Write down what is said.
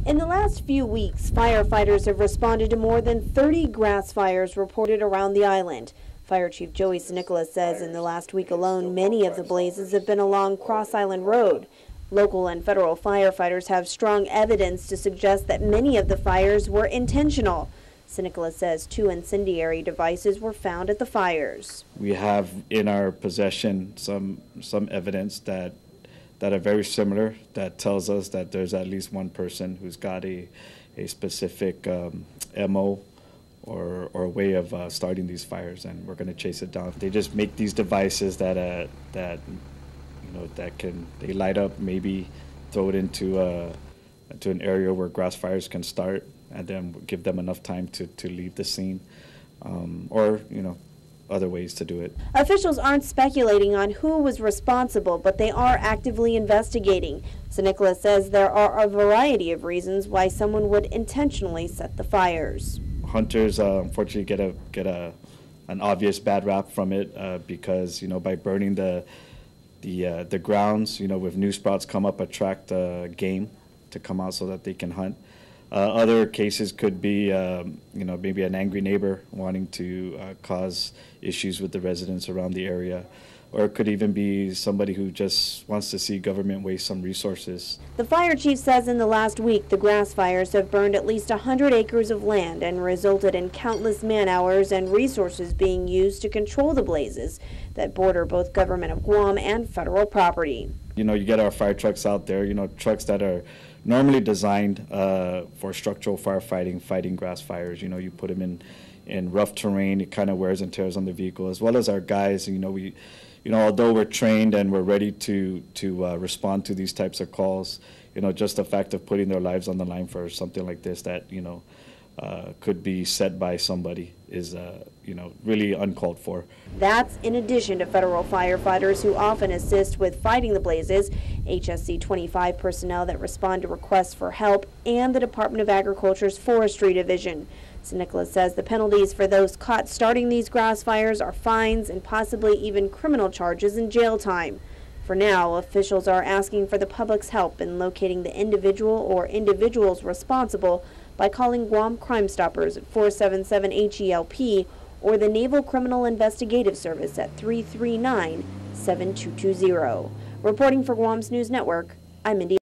In the last few weeks, firefighters have responded to more than 30 grass fires reported around the island. Fire Chief Joey Nicholas says in the last week alone, many of the blazes have been along Cross Island Road. Local and federal firefighters have strong evidence to suggest that many of the fires were intentional. Nicholas says 2 incendiary devices were found at the fires. We have in our possession some evidence that are very similar, that tells us that there's at least one person who's got a specific MO or a way of starting these fires, and we're going to chase it down. They just make these devices that they light up, maybe throw it into an area where grass fires can start, and then give them enough time to leave the scene, or other ways to do it. Officials aren't speculating on who was responsible, but they are actively investigating. Nicholas says there are a variety of reasons why someone would intentionally set the fires. Hunters unfortunately get an obvious bad rap from it because by burning the grounds, with new sprouts come up, attract game to come out so that they can hunt. Other cases could be, maybe an angry neighbor wanting to cause issues with the residents around the area, or it could even be somebody who just wants to see government waste some resources. The fire chief says in the last week the grass fires have burned at least 100 acres of land and resulted in countless man-hours and resources being used to control the blazes that border both government of Guam and federal property. You get our fire trucks out there, trucks that are normally designed for structural firefighting, fighting grass fires. You put them in rough terrain, it kind of wears and tears on the vehicle, as well as our guys. Although we're trained and we're ready to respond to these types of calls, just the fact of putting their lives on the line for something like this that could be set by somebody is really uncalled for. That's in addition to federal firefighters who often assist with fighting the blazes, HSC 25 personnel that respond to requests for help, and the Department of Agriculture's Forestry Division. Nicholas says the penalties for those caught starting these grass fires are fines and possibly even criminal charges and jail time. For now, officials are asking for the public's help in locating the individual or individuals responsible by calling Guam Crime Stoppers at 477-HELP or the Naval Criminal Investigative Service at 339-7220. Reporting for Guam's News Network, I'm India.